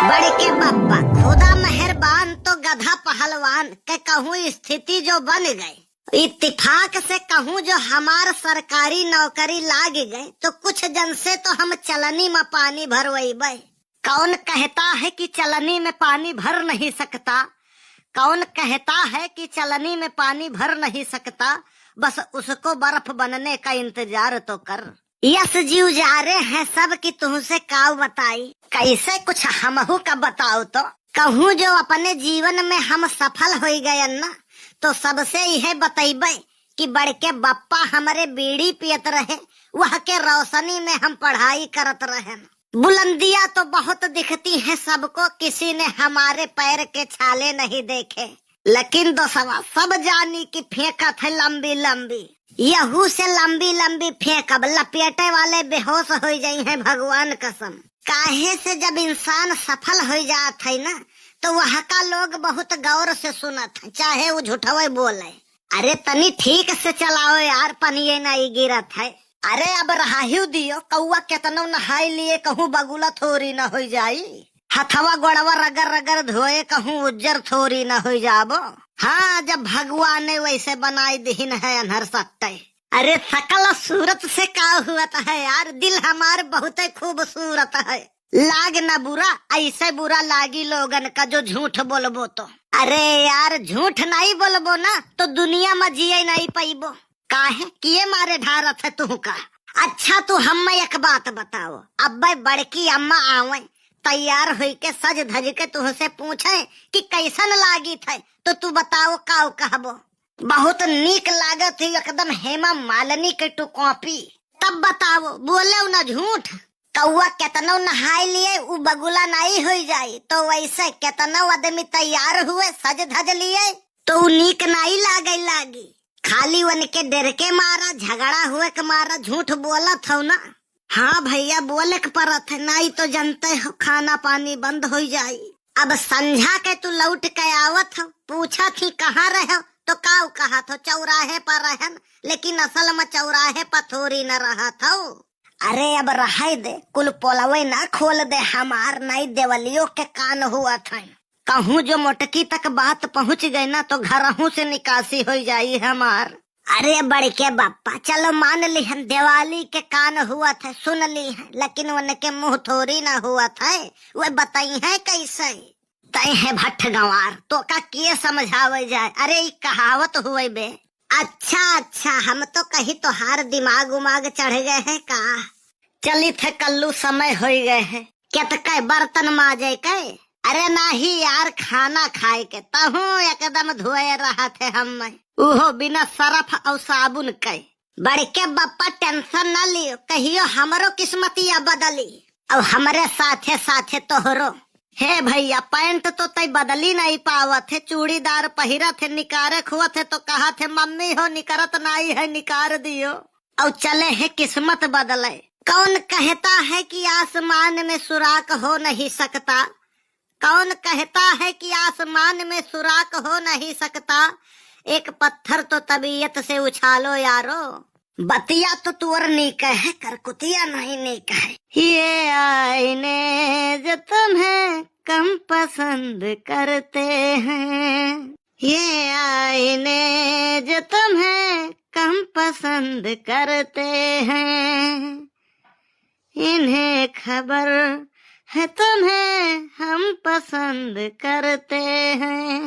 बड़े के बापा खुदा मेहरबान तो गधा पहलवान के कहूँ स्थिति जो बन गए। इत्तेफाक से कहूँ जो हमार सरकारी नौकरी लाग गए तो कुछ जन से तो हम चलनी में पानी भरवाइबे। कौन कहता है कि चलनी में पानी भर नहीं सकता? कौन कहता है कि चलनी में पानी भर नहीं सकता? बस उसको बर्फ बनने का इंतजार तो कर। यस जीव जा रहे हैं सब की तुमसे काव बताई, कैसे कुछ हमहू का बताओ तो। कहूँ जो अपने जीवन में हम सफल हो गए ना तो सबसे यह बतैबे कि बड़के बप्पा हमारे बीड़ी पियत रहे, वह के रोशनी में हम पढ़ाई करत रहे। बुलंदियां तो बहुत दिखती हैं सबको, किसी ने हमारे पैर के छाले नहीं देखे, लेकिन दोस्तवा सब जानी कि फेंकत है लंबी लंबी। यहू से लंबी लंबी फेंकब लपेटे वाले बेहोश हो जाये हैं भगवान कसम। काहे से जब इंसान सफल हो जात है ना तो वहाँ का लोग बहुत गौर से सुनत है, चाहे वो झूठवे बोले। अरे तनी ठीक से चलाओ यार, पनिये नहीं गिरत है। अरे अब रहायु दियो, कौआ केतनो नहाई लिए कहूँ बगुला थोड़ी न हो जाई, हथवा गोड़वा रगर रगर धोए कहूँ उज्जर थोड़ी न हो जाबो। हाँ, जब भगवान ने वैसे बनाई दीन है अनहर सकते। अरे सकल सूरत से का हुआ है यार, दिल हमार बहुत खूबसूरत है। लाग न बुरा, ऐसे बुरा लागी लोगन का जो झूठ बोलबो तो। अरे यार झूठ नहीं बोलबो ना तो दुनिया में जिये नहीं पाइबो। काहे किए मारे ढारत है तू का? अच्छा तू हम एक बात बताओ, अब बड़की अम्मा आवे तैयार हुई के सज धज के तुझसे पूछे कि कैसन लागी थे तो तू बताओ काव कहबो? बहुत नीक लागत ही एकदम हेमा मालिनी के टू कॉपी। तब बताओ बोले न झूठ। कौआ केतनो नहाई लिए उ बगुला नहीं हो जाये, तो वैसे केतनो आदमी तैयार हुए सज धज लिए तो उ नीक नहीं लागी। खाली उनके डर के मारा, झगड़ा हुए के मारा झूठ बोलत हो ना। हाँ भैया बोले के परत है, नहीं तो जानते हो खाना पानी बंद हो जाये। अब संझा के तू लौट के आवत हो, पूछा थी कहाँ रहो तो काव कहा तो चौराहे पर रहन, लेकिन असल में चौराहे पर थोड़ी न रहा था। अरे अब रहा दे, कुल पोलवे ना खोल दे, हमार नहीं देवलियों के कान हुआ था। कहूँ जो मोटकी तक बात पहुँच गई ना तो घरहू से निकासी हो जाई हमार। अरे बड़के बापा चलो मान ली हम दिवाली के कान हुआ था, सुन ली है, लेकिन उनके मुंह थोड़ी ना हुआ था। वे बताई है कैसे? तय है भट्ट गंवार तो का किए समझावे जाए। अरे कहावत हुए बे। अच्छा हम तो कहीं तो हार दिमाग उमाग चढ़ गए हैं का? चली थे कल्लू समय हो गए है, क्या तो कह बर्तन माजे के? अरे नहीं यार, खाना खाए के तहू एकदम धोए रहा थे हम, उहो बिना सरफ और साबुन के। बड़के बप्पा टेंशन न लियो, कहियो हमरो किस्मतिया बदली और हमारे साथे साथे तोहरो। हे भैया पैंट तो तय बदली नहीं पावत है, चूड़ीदार पहिरा थे निकारे खुआ थे तो कहा थे मम्मी हो निकरत नहीं है निकार दियो, और चले है किस्मत बदले। कौन कहता है कि आसमान में सुराख हो नहीं सकता? कौन कहता है कि आसमान में सुराख हो नहीं सकता? एक पत्थर तो तबीयत से उछालो यारो। बतिया तो तुअर नीक है, करकुतिया नहीं नीक है। ये आईने जो तुम्हें कम पसंद करते हैं, ये आईने जो तुम्हें कम पसंद करते हैं, इन्हें खबर है तुम्हें हम पसंद करते हैं।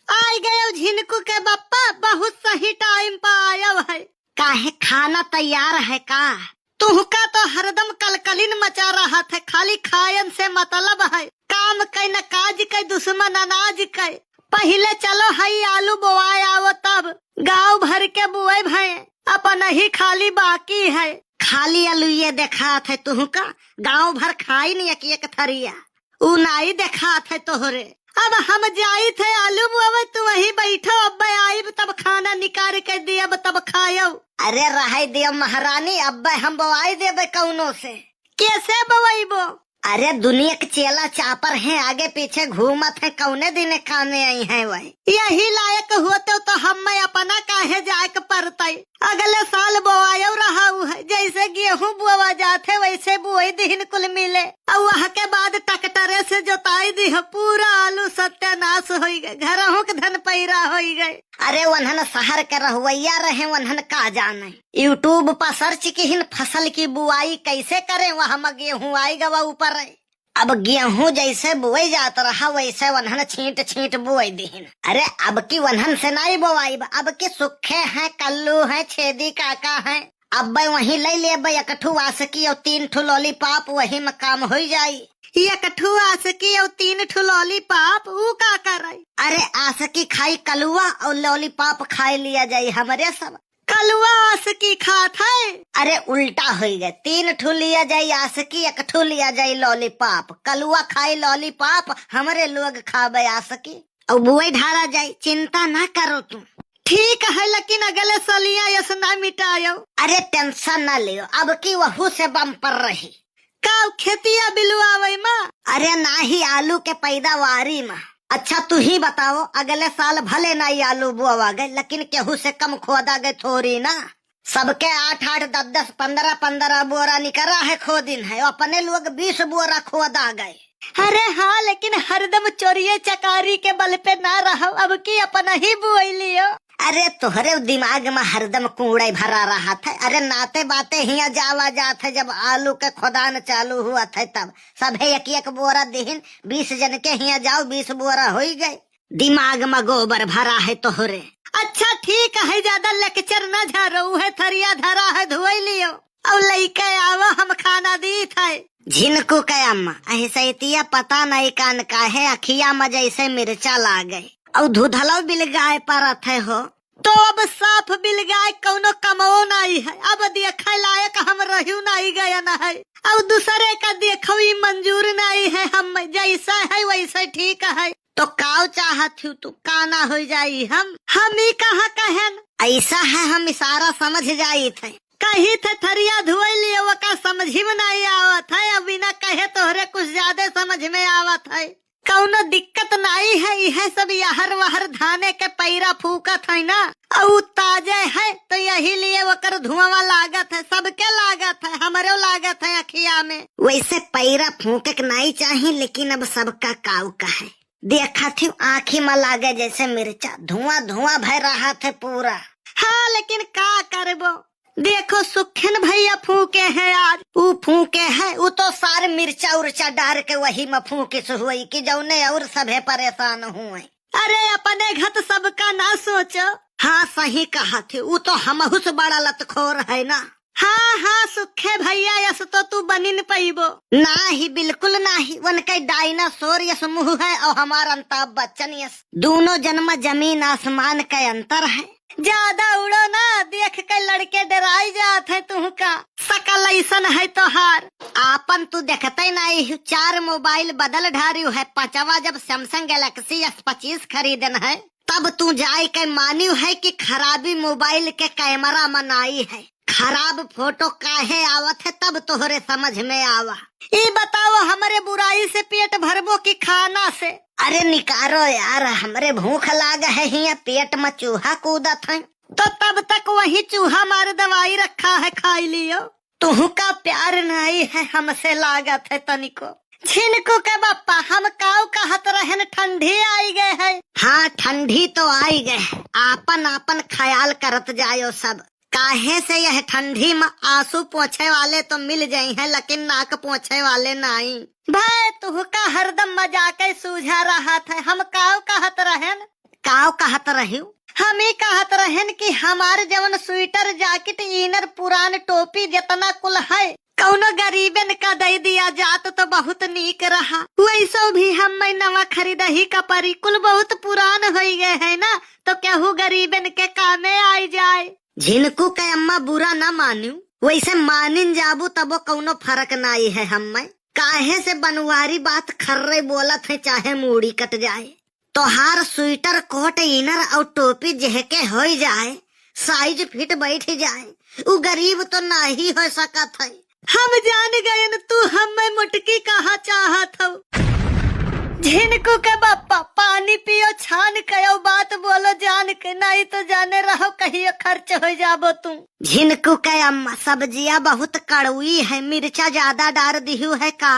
आई गए झिनकू के बप्पा, बहुत सही टाइम पर आया है। काहे खाना तैयार है का? तुहका तो हरदम कलकलिन मचा रहा था, खाली खायन से मतलब है, काम कई न काज कई दुश्मन अनाज कई। पहले चलो हई आलू बोआए आवो, तब गाँव भर के बुए भय अपन ही खाली बाकी है। खाली आलू ये देखा थे तुहका, गाँव भर खाई नहीं एक थरिया, उ नहीं देखा थे तोहरे। अब हम जाई थे आलू बुआवे, तू वही बैठो, अब आई तब खाना निकाल के दिया तब खायो। अरे रहाई दिया महारानी, अब हम बोआई देबे कौनो से? कैसे बोआईबो? अरे दुनिया के चेला चापर हैं, आगे पीछे घूमत है, कौने दिन कामे आई है वही। यही लायक होते तो हम अपना काहे जाए के पड़ते। अगले साल बोआयो रहा है, जैसे गेहूं बोआ जाते वैसे बुआई दिन कुल मिले, और वहाँ के बाद ट्रैक्टरे से जोताई दी, पूरा आलू सत्यानाश हो गए, घरों के धन पैरा हो गए। अरे वन्हन शहर के रहुवैया रहे, वन्हन का जाने। यूट्यूब पर सर्च की फसल की बुआई कैसे करें, वहाँ गेहूं आएगा वह ऊपर है। अब गेहूं जैसे बुआई जात रहा वैसे वन्हन छींट छींट बुआई दीन। अरे अब की वन्हन से नहीं बुआई, अब की सूखे हैं, कल्लू है, छेदी काका है। अब वही ले ले एकठू आसकी और 3 ठू लॉलीपॉप, वही में काम हो जाई। एकठू आसकी और 3 ठू लॉलीपॉप ऊ का करे। अरे आसकी खाई कलुआ और लॉलीपॉप खाई लिया जाये हमारे सब। कलुआ आसकी खात है, अरे उल्टा हो गए, 3 ठू लिया जाये आसकी, 1 ठू लिया जाये लॉलीपॉप। कलुआ खाई लॉलीपॉप, हमारे लोग खावे आसकी और बुआई ढाला जाये। चिंता ना करो तुम, ठीक है, लेकिन अगले सलिया यस ना मिटायो। अरे टेंशन ना लियो, अब की वहू से बम पर रही। का खेतिया बिलुआवे माँ? अरे ना ही आलू के पैदावारी माँ। अच्छा तू ही बताओ, अगले साल भले ना ही आलू बोआ गए, लेकिन केहू से कम खोदा गए थोड़ी ना। सबके 8-8, 10-10, 15-15 बोरा निकला है खोदिन है, अपने लोग 20 बोरा खोदा गए। अरे हाँ, लेकिन हरदम चोरिये चकारी के बल पे ना रहो, अब की अपना ही बुआई लियो। अरे तोहरे दिमाग में हरदम कूड़े भरा रहा था। अरे नाते बाते हिया जावा जात है, जब आलू के खोदान चालू हुआ था तब सब एक बोरा दीन, 20 जन के हिया जाओ 20 बोरा हो गए। दिमाग में गोबर भरा है तोहरे। अच्छा ठीक है, ज्यादा लेक्चर न झारो है, थरिया धरा है धोई लियो और लेके आवो, हम खाना दी थे। झिनको के अम्मा ऐसे पता नहीं कान का है, अखिया में जैसे मिर्चा ला गए और धुधलो बिल गाय पर थे हो, तो अब साफ बिल गाय कौनो कमो नहीं है। अब देखे लायक हम रहू नहीं गया न है, और दूसरे का देखो ही मंजूर नहीं है। हम जैसा है वैसे ठीक है, तो काव चाहत हूँ तू काना हो जाई। हम ही कहा कहन ऐसा है, हम इशारा समझ जाई थे, कही थे थरिया धुआई लिए, वो का समझ में नहीं आवत है। अब बिना कहे तोहरे कुछ ज्यादा समझ में आवत है। कौनो दिक्कत नहीं है, यह सब यहर वहर धाने के पैरा फूकत है ना, और ताजे है तो यही लिए वो कर धुआं लागत है, सबके लागत है, हमारे लागत है अखिया में। वैसे पैरा फूके नहीं चाहिए, लेकिन अब सबका काव का है। देखा थी आँखी में लागे जैसे मिर्चा, धुआं धुआं भर रहा था पूरा। हाँ लेकिन का करबो, देखो सुखन भैया फूके हैं आज, वो फूके है, वो तो सारे मिर्चा उर्चा डाल के वही में फूके से हुई कि जौने और सभे परेशान हुए। अरे अपने घट सबका ना सोचो। हाँ सही कहा थे, वो तो हमहू से बड़ा लतखोर है ना। हाँ हाँ सुखे भैया, यस तो तू बनी न पैबो ना ही, बिल्कुल ना ही। वन के डायनासोर यस मुँह है और हमारा अमिताभ बच्चन यस, दोनों जन्म जमीन आसमान का अंतर है। ज्यादा उड़ो ना, देख के लड़के डराई जात है, तुहका सकल ऐसन है तोहार। आपन तू देखते नहीं, 4 मोबाइल बदल ढारियो है, 5वां जब सैमसंग गैलेक्सी S25 खरीदन है, तब तू जाए के मानियो है कि खराबी मोबाइल के कैमरा मनाई है। खराब फोटो काहे आवत है तब तोहरे समझ में आवा। ये बताओ हमारे बुराई से पेट भरबो की खाना से? अरे निकारो यार, हमरे भूख लाग है, हिया पेट में चूहा कूदत है, तो तब तक वही चूहा मार दवाई रखा है, खाई लियो। तुहू का प्यार नहीं है हमसे लागत है तनिको। छिनको के बापा, हम काव कहत रहन ठंडी आई गए है। हाँ ठंडी तो आई गए, आपन आपन ख्याल करत जायो सब। काहे से यह ठंडी में आंसू पोंछे वाले तो मिल जाये हैं, लेकिन नाक पोंछे वाले नहीं। भाई तू का हरदम मजाक सूझा रहा था। हम काव कहत रहन, काव कहत रहू, हम ही कहत रहन कि हमारे जवन स्वेटर जैकेट इनर पुरान टोपी जितना कुल है, कौनो गरीबन का दे दिया जात तो बहुत नीक रहा। वैसा भी हम नवा खरीदा ही का परी, कुल बहुत पुरान हो गए है ना, तो केहू गरीबन के कामे आई जाए। झिनको के अम्मा बुरा न मानू, वैसे मानिन जाबू तबो कौनो फर्क नहीं है हमें। काहे से बनवारी बात खर्रे बोलत है, चाहे मूड़ी कट जाए। तोहार स्वेटर कोट इनर और टोपी जहके हो जाए, साइज फिट बैठ जाए, वो गरीब तो नहीं हो सकत है। हम जान गए न तू हमें मुटकी कहा चाहत हो। झिनकू के बापा पानी पियो छान कयो, बात बोलो जान के, नहीं तो जाने रहो कहियो खर्च हो जाबो तुम। झिनकू के अम्मा सब्जियां बहुत कड़वी है, मिर्चा ज्यादा डाल दिहू है का?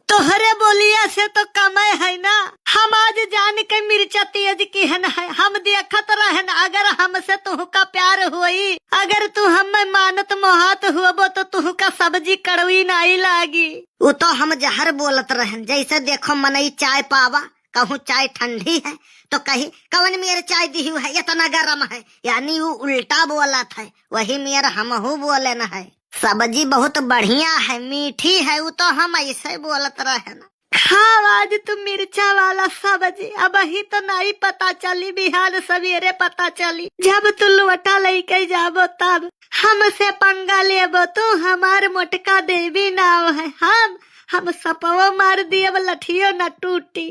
तोहरे बोलिया से तो कमाए है ना, हम आज जान के मिर्चा तेज किहन है, हम देखत रहन। अगर हमसे तुह का प्यार हुई, अगर तू हमें मानत मोहात हुआ तो तुह का सब्जी कड़वी नहीं लागी। वो तो हम जहर बोलत रहन, जैसे देखो मनई चाय पावा, कहूँ चाय ठंडी है तो कही कवन मेरे चाय दिहू है इतना गर्म है, यानी वो उल्टा बोलत है। वही मेरा हमहू बोले न है, सब्जी बहुत बढ़िया है, मीठी है, वो तो हम ऐसे बोलत रहे ना। खाओ आज तुम मिर्चा वाला सब्जी, अब ही तो नहीं पता चली, बिहार सवेरे पता चली। जब तू लोटा लेके जाबो तब हमसे पंगा लेबो, तू हमार मोटका देवी नाव है। हम सपवो मार दिए, लठियो न टूटी।